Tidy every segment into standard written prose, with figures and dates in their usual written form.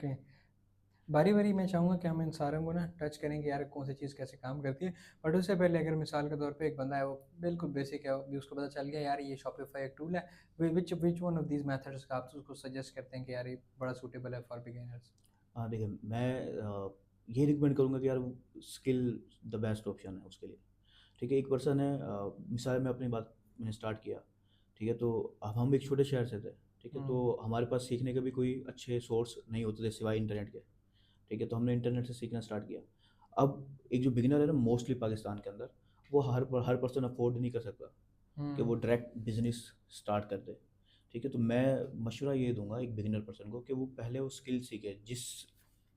Okay. बारी-बारी मैं चाहूँगा कि हम इन सारों को ना टच करें कि यार कौन सी चीज़ कैसे काम करती है। बट उससे पहले अगर मिसाल के तौर पे एक बंदा है वो बिल्कुल बेसिक है, अभी उसको पता चल गया यार ये शॉपिफ़ाई एक टूल है, which one of these methods का आप उसको सजेस्ट करते हैं कि यार ये बड़ा सूटेबल है फॉर बिगिनर्स? हाँ, देखिए मैं ये रिकमेंड करूँगा कि यार वो स्किल द बेस्ट ऑप्शन है उसके लिए। ठीक है, एक पर्सन है मिसाल मैं अपनी बात मैंने स्टार्ट किया, ठीक है? तो अब हम एक छोटे शहर से थे, ठीक है? हुँ, तो हमारे पास सीखने के भी कोई अच्छे सोर्स नहीं होते थे सिवाय इंटरनेट के, ठीक है? तो हमने इंटरनेट से सीखना स्टार्ट किया। अब एक जो बिगिनर है ना मोस्टली पाकिस्तान के अंदर, वो हर पर्सन अफ़ोर्ड नहीं कर सकता कि वो हुँ, डायरेक्ट बिज़नेस स्टार्ट कर दे, ठीक है? तो मैं मशवरा ये दूँगा एक बिगिनर पर्सन को कि वो पहले वो स्किल सीखे,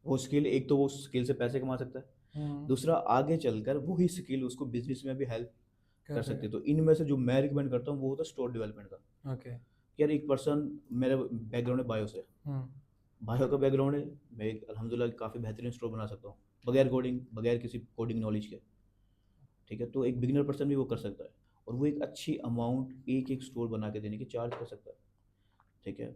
वो स्किल एक तो वो स्किल से पैसे कमा सकता है, हुँ, दूसरा आगे चलकर वही स्किल उसको बिज़नेस में भी हेल्प कर कर सकती सकें। है। तो इनमें से जो मैं रिकमेंड करता हूँ वो होता है स्टोर डेवलपमेंट का। ओके। यार एक पर्सन मेरा बैकग्राउंड है बायो से, हुँ, बायो का बैकग्राउंड है, मैं एक अल्हम्दुलिल्लाह काफ़ी बेहतरीन स्टोर बना सकता हूँ, बगैर कोडिंग, बगैर किसी कोडिंग नॉलेज के, ठीक है? तो एक बिगिनर पर्सन भी वो कर सकता है और वो एक अच्छी अमाउंट एक-एक स्टोर बना के देने की चार्ज कर सकता है, ठीक है?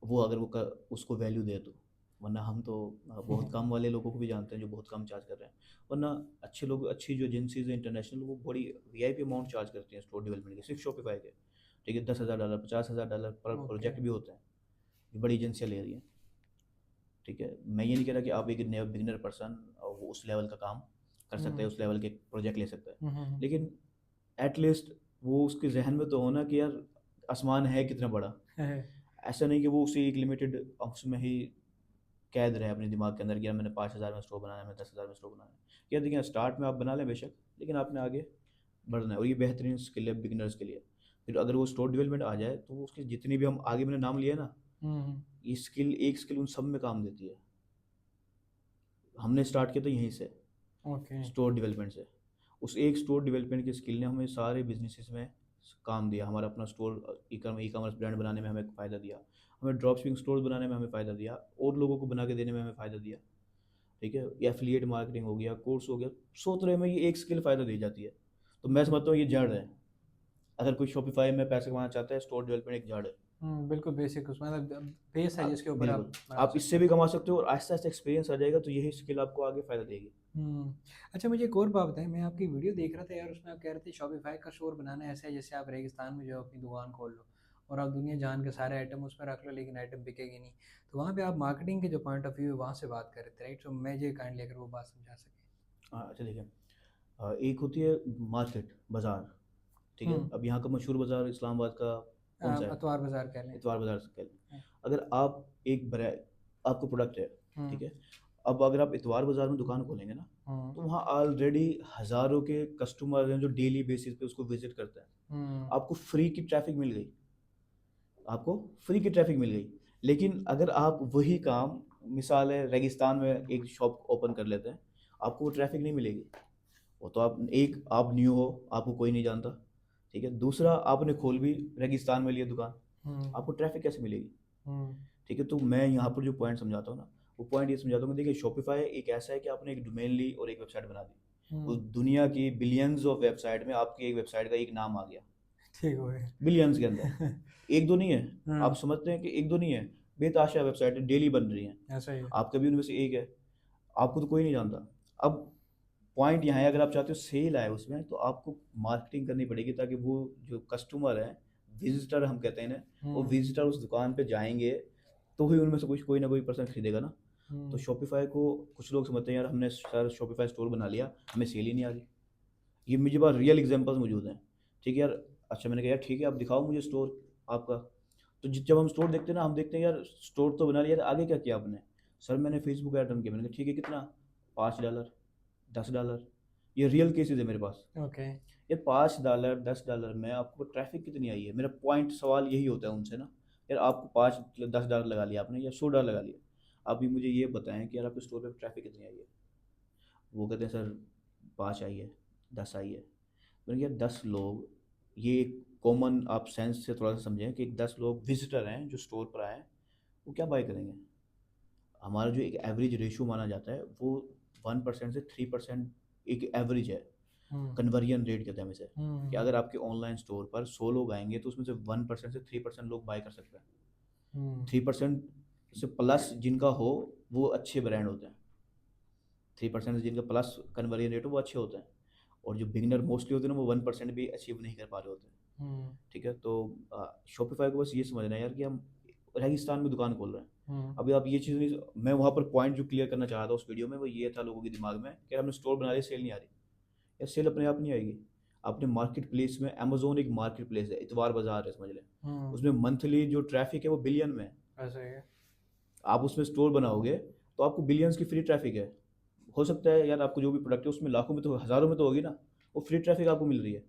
वो अगर वो क उसको वैल्यू दे तो, वरना हम तो बहुत कम वाले लोगों को भी जानते हैं जो बहुत कम चार्ज कर रहे हैं। वरना अच्छे लोग अच्छी जो एजेंसीज़ हैं इंटरनेशनल वो बड़ी वीआईपी अमाउंट चार्ज करती हैं स्टोर डेवलपमेंट के, सिर्फ़ शॉपिफ़ाई के, ठीक है? $10,000 $50,000 पर ओके। प्रोजेक्ट भी होते हैं, ये बड़ी एजेंसियाँ ले रही हैं, ठीक है? मैं ये नहीं कह रहा कि आप एक नया बिगिनर पर्सन वो उस लेवल का काम कर सकता है, हुँ, उस लेवल के प्रोजेक्ट ले सकता है। हुँ, हुँ, हुँ। लेकिन एट लीस्ट वो उसके ज़हन में तो हो ना कि यार आसमान है कितना बड़ा। ऐसा नहीं कि वो उसी एक लिमिटेड उसमें ही कैद रहे अपने दिमाग के अंदर कि यार मैंने 5,000 में स्टोव बनाना है, मैंने 10,000 में स्टोव बनाना है। यार देखिए स्टार्ट में आप बना लें बेशक, लेकिन आपने आगे बढ़ना है और ये बेहतरीन स्किल है बिगिनर्स के लिए। फिर अगर वो स्टोर डेवलपमेंट आ जाए तो वो उसकी जितनी भी हम आगे मैंने नाम लिए ना, हुँ, हुँ। ये स्किल एक स्किल उन सब में काम देती है। हमने स्टार्ट किया था यहीं से, ओके। स्टोर डेवलपमेंट से। उस एक स्टोर डेवलपमेंट की स्किल ने हमें सारे बिज़नेसेस में काम दिया। हमारा अपना स्टोर ई-कॉमर्स ब्रांड बनाने में हमें फ़ायदा दिया। हमें ड्रॉप शिपिंग स्टोर्स बनाने में हमें फ़ायदा दिया और लोगों को बना के देने में हमें फ़ायदा दिया। ठीक है? एफ़िलिएट मार्केटिंग हो गया, कोर्स हो गया, 100 तरह में ये एक स्किल फ़ायदा दे जाती है। तो मैं समझता हूँ ये जड़ है। अगर कोई शॉपिफ़ाई में पैसे कमाना चाहता है, स्टोर डेवलपमेंट एक जड़ है। बिल्कुल बेसिक उसमें मतलब बेस है जिसके ऊपर आप बिल्कुल, बना आप सकते इससे हैं। भी कमा सकते हो और आहिस्ता-आहिस्ता एक्सपीरियंस आ जाएगा तो यही स्किल आपको आगे फ़ायदा देगी। हुँ। अच्छा मुझे एक और बात बताइए, मैं आपकी वीडियो देख रहा था यार, उसमें आप कह रहे थे शॉपिफ़ाई का स्टोर बनाना ऐसा है जैसे आप रेगिस्तान में जो अपनी दुकान खोल लो और आप दुनिया जहान के सारे आइटम उसमें रख लो लेकिन आइटम बिकेगी नहीं। तो वहाँ पे आप मार्केटिंग के जो पॉइंट ऑफ व्यू है वहाँ से बात कर रहे थे, राइट? तो मुझे काइंडली अगर वो बात समझा सकें। अच्छा देखिए एक होती है मार्केट, बाज़ार, ठीक हुँ। है? अब यहाँ का मशहूर बाज़ार इस्लामाबाद का कौन-सा है? अतवार बाज़ार कह लें। इतवार बाज़ार कह लें। हुँ, अगर आप एक ब्रै आपका प्रोडक्ट है, हुँ, ठीक है? अब अगर आप इतवार बाज़ार में दुकान खोलेंगे ना, हुँ, तो वहाँ ऑलरेडी हज़ारों के कस्टमर हैं जो डेली बेसिस पे उसको विज़िट करते हैं। हुँ, आपको फ्री की ट्रैफ़िक मिल गई, आपको फ्री की ट्रैफ़िक मिल गई। लेकिन अगर आप वही काम मिसाल है रेगिस्तान में एक शॉप ओपन कर लेते हैं, आपको वो ट्रैफ़िक नहीं मिलेगी। वो तो आप न्यू हो, आपको कोई नहीं जानता, ठीक है? दूसरा आपने खोल भी रेगिस्तान में लिया दुकान, हुँ, आपको ट्रैफ़िक कैसे मिलेगी? हुँ, ठीक है? तो मैं यहाँ पर जो पॉइंट समझाता हूँ ना, वो पॉइंट ये समझाता हूँ कि देखिए शॉपिफ़ाई एक ऐसा है कि आपने एक डोमेन ली और एक वेबसाइट बना दी। उस हुँ। दुनिया की बिलियंस ऑफ वेबसाइट में आपकी एक वेबसाइट का एक नाम आ गया, ठीक हो गया। बिलियंस के अंदर। 1-2 नहीं है, आप हुँ, समझते हैं कि 1-2 नहीं है, बेतहाशा वेबसाइटें डेली बन रही हैं। ऐसा ही है। आपका भी उनमें से एक है, आपको तो कोई नहीं जानता। अब पॉइंट यहाँ है अगर आप चाहते हो सेल आए उसमें तो आपको मार्केटिंग करनी पड़ेगी ताकि वो जो कस्टमर है, विज़िटर हम कहते हैं इन्हें, वो हुँ, विज़िटर उस दुकान पे जाएँगे, तो ही उनमें से कुछ कोई ना कोई पर्सन खरीदेगा ना। तो हुँ, शॉपिफ़ाई को कुछ लोग समझते हैं यार हमने सर शॉपिफ़ाई स्टोर बना लिया, हमें सेल ही नहीं आ रही। ये मेरे पास रियल एग्ज़ाम्पल्स मौजूद हैं। ठीक है यार, अच्छा मैंने कहा यार ठीक है आप दिखाओ मुझे स्टोर आपका। तो जब हम स्टोर देखते हैं ना हम देखते हैं यार स्टोर तो बना लिया यार आगे क्या किया आपने? सर मैंने फेसबुक ऐड रन किया। मैंने कहा ठीक है कितना? $5 $10 ये रियल केसेज़ है मेरे पास। ओके। ये $5 $10 में आपको ट्रैफ़िक कितनी आई है? मेरा पॉइंट सवाल यही होता है उनसे ना, यार आपको 5 $10 लगा लिया आपने या $100 लगा लिया। अभी मुझे ये बताएँ कि यार आपके स्टोर पे ट्रैफ़िक कितनी आई है? वो कहते हैं सर 5 आई है, 10 आई है। मैंने कहा 10 लोग ये एक कॉमन आप सेंस से थोड़ा-सा समझें कि 10 लोग विज़िटर हैं जो स्टोर पर आए हैं, वो क्या बाय करेंगे? हमारा जो एक एवरेज रेशियो माना जाता है वो 1% से 3% एक एवरेज है। हुँ, कन्वर्जन रेट कहते हैं हम इसे, हुँ, कि हुँ, अगर आपके ऑनलाइन स्टोर पर 100 लोग आएँगे तो उसमें से 1% से 3% लोग बाय कर सकते हैं। हुँ, 3% से प्लस जिनका हो वो अच्छे ब्रांड होते हैं। 3% से जिनका प्लस कन्वर्जन रेट हो वो अच्छे होते हैं, और जो बिगिनर मोस्टली होते हैं ना वो 1% भी अचीव नहीं कर पा रहे होते हैं। हुँ, ठीक है, तो शॉपिफाई को बस ये समझना है यार कि हम रेगिस्तान में दुकान खोल रहे हैं। हुँ, अभी आप ये चीज़ नहीं, मैं वहाँ पर पॉइंट जो क्लियर करना चाह रहा था उस वीडियो में वो ये था लोगों के दिमाग में कि हमने स्टोर बना लिया, सेल नहीं आ रही। या सेल अपने आप नहीं आएगी। आपने मार्केट प्लेस में, अमेजोन एक मार्केट प्लेस है, इतवार बाजार है समझ लें, हुँ, उसमें मंथली जो ट्रैफिक है वो बिलियन में है। ऐसा ही है। आप उसमें स्टोर बनाओगे तो आपको बिलियंस की फ्री ट्रैफिक है। हो सकता है यार आपको जो भी प्रोडक्ट है उसमें लाखों में तो, हज़ारों में तो होगी ना, वो फ्री ट्रैफिक आपको मिल रही है।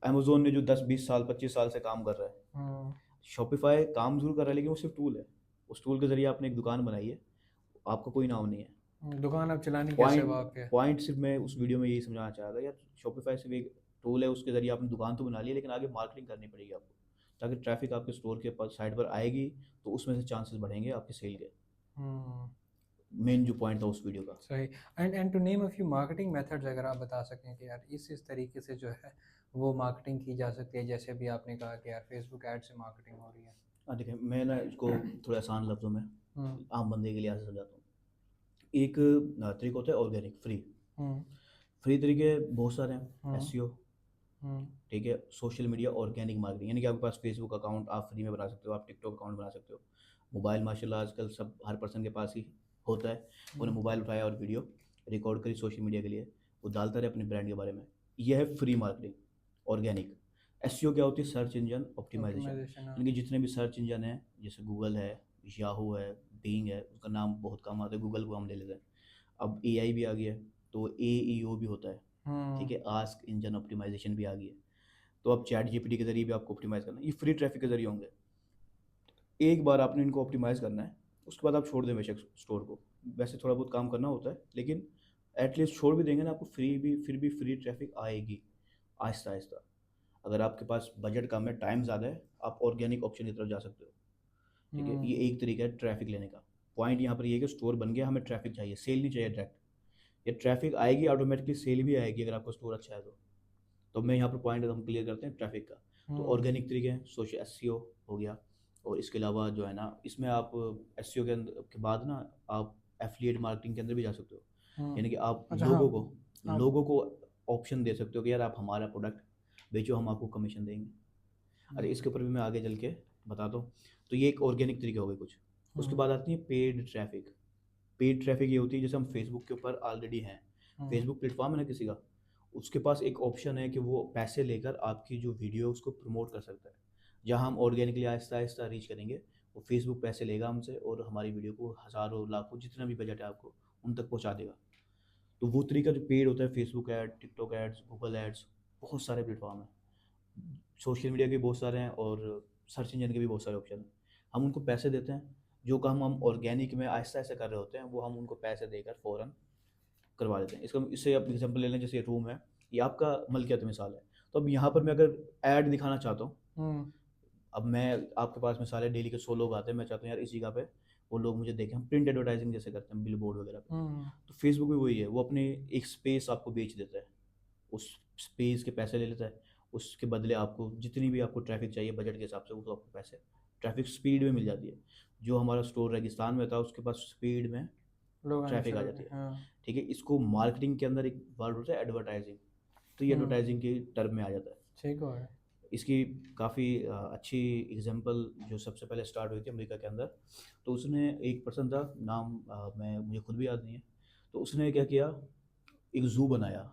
अमेज़न ने जो 10-20 साल 25 साल से काम कर रहा है। हुँ, शॉपिफ़ाई काम ज़रूर कर रहा है लेकिन वो सिर्फ़ टूल है। उस टूल के ज़रिए आपने एक दुकान बनाई है, आपका कोई नाम नहीं है। दुकान अब चलानी कैसे पॉइंट वो आपके? पॉइंट सिर्फ़ मैं उस वीडियो में यही समझाना चाह रहा था यार, शॉपिफ़ाई सिर्फ़ एक टूल है, उसके ज़रिए आपने दुकान तो बना ली है लेकिन आगे मार्केटिंग करनी पड़ेगी आपको। ताकि ट्रैफ़िक आपके स्टोर के पास साइड पर आएगी तो उसमें से चांसेस बढ़ेंगे आपके सेल के। हुँ, मेन जो पॉइंट था उस वीडियो का। सही। And to name a few marketing methods अगर आप बता सकें कि यार इस तरीके से जो है वो मार्केटिंग की जा सकती है, जैसे अभी आपने कहा कि यार फेसबुक ऐड से मार्केटिंग हो रही है। हाँ, देखिए मैं ना इसको थोड़ा आसान लफ्ज़ों में हुँ, आम बंदे के लिए ऐसे समझाता हूँ। एक तरीका होता है ऑर्गेनिक, फ्री। हुँ, फ्री तरीके बहुत सारे हैं, हुँ, एसईओ, हुँ, ठीक है, सोशल मीडिया ऑर्गेनिक मार्केटिंग, यानी कि आपके पास फेसबुक अकाउंट आप फ्री में बना सकते हो, आप टिकटॉक अकाउंट बना सकते हो। मोबाइल माशाल्लाह आजकल सब हर पर्सन के पास ही होता है। उन्हें हुँ, मोबाइल उठाया और वीडियो रिकॉर्ड करी सोशल मीडिया के लिए, वो डालता रहे अपने ब्रांड के बारे में। ये है फ्री मार्केटिंग, ऑर्गेनिक। एसईओ क्या होती है? सर्च इंजन ऑप्टिमाइजेशन, ऑप्टिमाइज़ेशन हाँ। यानी कि जितने भी सर्च इंजन हैं, जैसे गूगल है, याहू है, बिंग है, उसका नाम बहुत कम आता है, गूगल को हम ले लेते हैं। अब एआई भी आ गया है, तो एईओ भी होता है, ठीक हुँ, है, आस्क इंजन ऑप्टिमाइजेशन भी आ गई है। तो अब चैट जीपीटी के ज़रिए भी आपको ऑप्टिमाइज़ करना है, ये फ्री ट्रैफ़िक के ज़रिए होंगे। एक बार आपने इनको ऑप्टिमाइज़ करना है, उसके बाद आप छोड़ दें बेशक स्टोर को। वैसे थोड़ा बहुत काम करना होता है, लेकिन एटलीस्ट छोड़ भी देंगे ना, आपको फ्री भी फिर भी फ्री ट्रैफ़िक आएगी, आहिस्ता-आहिस्ता। अगर आपके पास बजट कम है, टाइम ज़्यादा है, आप ऑर्गेनिक ऑप्शन की तरफ जा सकते हो, ठीक है? हुँ, ये एक तरीका है ट्रैफ़िक लेने का। पॉइंट यहाँ पर ये है कि स्टोर बन गया, हमें ट्रैफ़िक चाहिए, सेल नहीं चाहिए डायरेक्ट। ये ट्रैफ़िक आएगी ऑटोमेटिकली, सेल भी आएगी अगर आपका स्टोर अच्छा है तो। तो मैं यहाँ पर पॉइंट हम क्लियर करते हैं ट्रैफ़िक का। तो हुँ, ऑर्गेनिक तरीके हैं, सोशल एसईओ हो गया, और इसके अलावा जो है ना, इसमें आप एसईओ के बाद ना आप एफ़िलिएट मार्केटिंग के अंदर भी जा सकते हो। हुँ। यानी कि आप अच्छा हाँ, आप लोगों को ऑप्शन दे सकते हो कि यार आप हमारा प्रोडक्ट बेचो, हम आपको कमीशन देंगे। अच्छा, हुँ, इसके ऊपर भी मैं आगे चल के बताता हूँ। तो ये एक ऑर्गेनिक तरीके हो गए कुछ। उसके हुँ, बाद आती है पेड ट्रैफ़िक। पेड ट्रैफ़िक ये होती है जैसे हम फेसबुक के ऊपर ऑलरेडी हैं। हुँ, फेसबुक प्लेटफ़ॉर्म है ना किसी का, उसके पास एक ऑप्शन है कि वो पैसे लेकर आपकी जो वीडियो है उसको प्रमोट कर सकता है। जहाँ हम ऑर्गेनिकली आहिस्ता-आहिस्ता रीच करेंगे, वो फेसबुक पैसे लेगा हमसे और हमारी वीडियो को हज़ारों, लाखों जितना भी बजट है आपको, उन तक पहुँचा देगा। तो वो तरीका जो पेड होता है, Facebook ad, TikTok ads, Google ads, बहुत सारे प्लेटफ़ॉर्म हैं। सोशल मीडिया के बहुत सारे हैं और सर्च इंजन के भी बहुत सारे ऑप्शन हैं। हम उनको पैसे देते हैं, जो काम हम ऑर्गेनिक में आहिस्ता-आहिस्ता कर रहे होते हैं, वो हम उनको पैसे देकर फ़ौरन करवा देते हैं। इससे आप एग्ज़ाम्पल ले लें, जैसे रूम है, ये आपका मलकियत मिसाल है। तो अब यहाँ पर मैं अगर ऐड दिखाना चाहता हूँ, हुँ, अब मैं आपके पास मिसाल है, डेली के 100 लोग आते हैं, मैं चाहता हूँ यार इस जगह पे वो लोग मुझे देखें, हम प्रिंट एडवर्टाइज़िंग जैसे करते हैं बिलबोर्ड वगैरह पे। हुँ, तो फेसबुक भी वही है, वो अपने एक स्पेस आपको बेच देता है। उस स्पेस के पैसे ले लेता है, उसके बदले आपको जितनी भी आपको ट्रैफ़िक चाहिए बजट के हिसाब से, वो तो आपको पैसे ट्रैफ़िक स्पीड में मिल जाती है। जो हमारा स्टोर रेगिस्तान में था, उसके पास स्पीड में लोग आने ट्रैफ़िक आ शुरू हो जाती गए, है। हाँ। ठीक है? इसको मार्केटिंग के अंदर एक वर्ड होता है एडवर्टाइज़िंग, तो ये हुँ, एडवर्टाइज़िंग के टर्म में आ जाता है। ठीक हो गया। इसकी काफ़ी अच्छी एग्ज़ाम्पल जो सबसे पहले स्टार्ट हुई थी अमेरिका के अंदर, तो उसने एक पर्सन था, नाम मुझे खुद भी याद नहीं है। तो उसने क्या किया, एक ज़ू बनाया,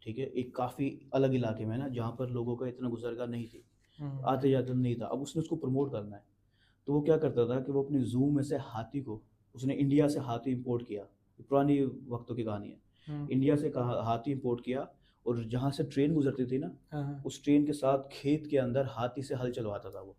ठीक है? एक काफ़ी अलग इलाके में ना, जहाँ पर लोगों का इतना गुज़रगा नहीं थी, हुँ, आते-जाते नहीं था। अब उसने उसको प्रमोट करना है, तो वो क्या करता था कि वो अपने ज़ू में से हाथी को, उसने इंडिया से हाथी इम्पोर्ट किया, ये पुरानी वक़्तों की कहानी है। हुँ, इंडिया से कहा हाथी इम्पोर्ट किया, और जहाँ से ट्रेन गुज़रती थी ना, हाँ, हाँ, उस ट्रेन के साथ खेत के अंदर हाथी से हल चलवाता था वो।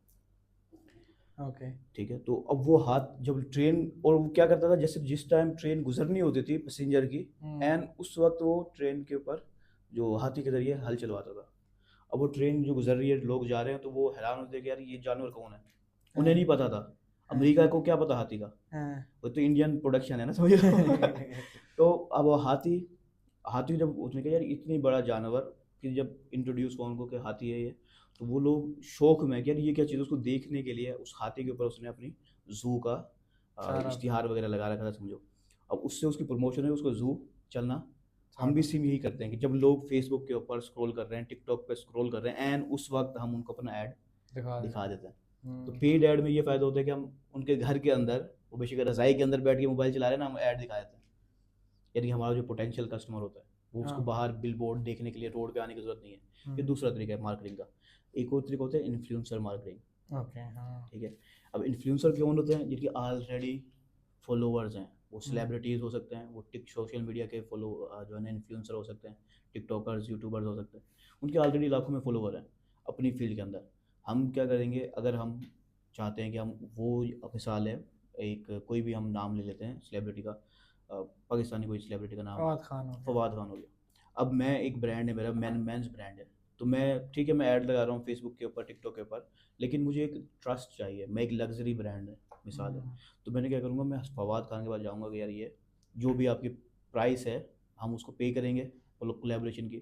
ओके। ठीक है? तो अब वो जब ट्रेन, और वो क्या करता था, जैसे जिस टाइम ट्रेन गुज़रनी होती थी पैसेंजर की, हुँ, एन उस वक़्त वो ट्रेन के ऊपर जो हाथी के ज़रिए हल चलवाता था। अब वो ट्रेन जो गुज़र रही है, लोग जा रहे हैं, तो वो हैरान होते हैं कि यार ये जानवर कौन है? उन्हें हाँ, नहीं पता था। हाँ, अमेरिका को क्या पता हाथी का? हाँ। वो तो इंडियन प्रोडक्शन है ना, समझ लो। तो अब वो हाथी हाथी जब उसने कहा यार इतनी बड़ा जानवर, फिर जब इंट्रोड्यूस हुआ उनको कि हाथी है ये, तो वो लोग शौक में कि यार ये क्या चीज़ है, उसको देखने के लिए उस हाथी के ऊपर उसने अपनी ज़ू का सारा इश्तिहार वगैरह लगा रखा था समझो। अब उससे उसकी प्रमोशन है, उसको ज़ू चलना। हम भी सारा सेम यही करते हैं कि जब लोग फेसबुक के ऊपर स्क्रॉल कर रहे हैं, टिकटॉक पे स्क्रॉल कर रहे हैं, एंड उस वक्त हम उनको अपना ऐड दिखा दिखा देते हैं। देते हैं। तो पेड ऐड में ये फ़ायदा होता है कि हम उनके घर के अंदर, वो बेशक रज़ाई के अंदर बैठ के मोबाइल चला रहे हैं ना, हम ऐड दिखा देते हैं। यानी हमारा जो पोटेंशियल कस्टमर होता है, वो उसको हाँ। बाहर बिलबोर्ड देखने के लिए रोड पे आने की ज़रूरत नहीं है। ये हुँ। दूसरा तरीका है मार्केटिंग का। एक और तरीका होता है इन्फ्लुएंसर मार्केटिंग। ओके, हाँ। ठीक है। अब इन्फ्लुएंसर कौन होते हैं? जिनकी ऑलरेडी फॉलोवर्स हैं। वो हुँ, सेलिब्रिटीज़ हो सकते हैं, वो टिक सोशल मीडिया के जो है ना इन्फ्लुएंसर हो सकते हैं, टिकटॉकर्स, यूट्यूबर्स हो सकते हैं। उनके ऑलरेडी लाखों में फॉलोवर हैं अपनी फील्ड के अंदर। हम क्या करेंगे, अगर हम चाहते हैं कि हम वो, मिसाल है, एक कोई भी हम नाम ले लेते हैं सेलिब्रिटी का, पाकिस्तानी कोई सेलिब्रिटी का नाम, फवाद खान हो गया। फवाद खान हो गया। अब मैं, एक ब्रांड है मेरा, मेंस ब्रांड है, तो मैं, ठीक है, मैं ऐड लगा रहा हूँ फेसबुक के ऊपर, टिकटॉक के ऊपर, लेकिन मुझे एक ट्रस्ट चाहिए। मैं एक लग्जरी ब्रांड है, मिसाल है। हुँ, तो मैंने क्या करूँगा, मैं फवाद खान के पास जाऊँगा कि यार ये जो भी आपकी प्राइस है, हम उसको पे करेंगे कोलैबोरेशन की।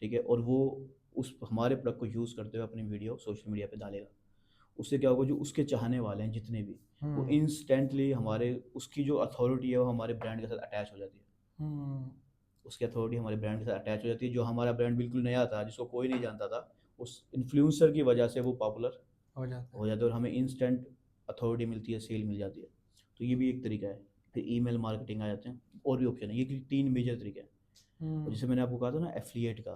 ठीक है। और वो उस हमारे प्रोडक्ट को यूज़ करते हुए अपनी वीडियो सोशल मीडिया पे डालेगा। उससे क्या होगा, जो उसके चाहने वाले हैं जितने भी, वो हुँ, इंस्टेंटली हमारे, उसकी जो अथॉरिटी है वो हमारे ब्रांड के साथ अटैच हो जाती है। हुँ, उसकी अथॉरिटी हमारे ब्रांड के साथ अटैच हो जाती है। जो हमारा ब्रांड बिल्कुल नया था, जिसको कोई नहीं जानता था, उस इन्फ्लुएंसर की वजह से वो पॉपुलर हो जाता है। हो जाता है और हमें इंस्टेंट अथॉरिटी मिलती है, सेल मिल जाती है। तो ये भी एक तरीका है। फिर ईमेल मार्केटिंग आ जाते हैं, और भी ऑप्शन है। ये 3 मेजर तरीके हैं। और हुँ, जैसे मैंने आपको कहा था ना एफ़िलिएट का,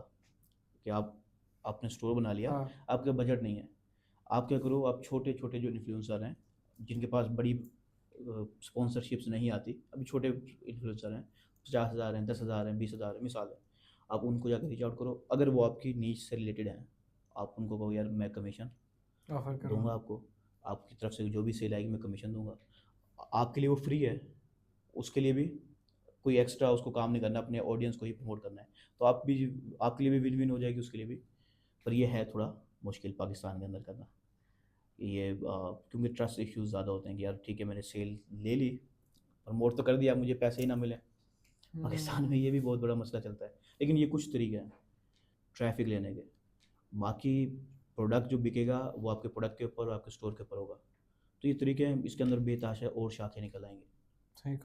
कि आपने स्टोर बना लिया, हाँ, आपका बजट नहीं है, आप क्या करो, आप छोटे-छोटे जो इन्फ्लुएंसर हैं, जिनके पास बड़ी स्पॉन्सरशिप्स नहीं आती, अभी छोटे इन्फ्लुएंसर हैं, 50,000 हैं, 10,000 हैं, 20,000 हैं, मिसाल है। आप उनको जाकर रीच आउट करो, अगर वो आपकी नीश से रिलेटेड हैं, आप उनको कहो यार मैं कमीशन ऑफ़र करो। दूँगा आपको, आपकी तरफ से जो भी सेल आएगी मैं कमीशन दूँगा। आपके लिए वो फ्री है, उसके लिए भी कोई एक्स्ट्रा उसको काम नहीं करना, अपने ऑडियंस को ही प्रमोट करना है। तो आपके लिए भी विन-विन हो जाएगी, उसके लिए भी। पर ये है थोड़ा मुश्किल पाकिस्तान के अंदर करना। ये क्योंकि ट्रस्ट इश्यूज़ ज़्यादा होते हैं कि यार ठीक है, मैंने सेल ले ली, प्रमोट तो कर दिया, मुझे पैसे ही ना मिले। पाकिस्तान हुँ, में ये भी बहुत बड़ा मसला चलता है। लेकिन ये कुछ तरीके हैं ट्रैफ़िक लेने के। बाकी प्रोडक्ट जो बिकेगा वो आपके प्रोडक्ट के ऊपर और आपके स्टोर के ऊपर होगा। तो ये तरीके हैं, इसके अंदर बेतहाशा और शाखें निकल आएँगी। सही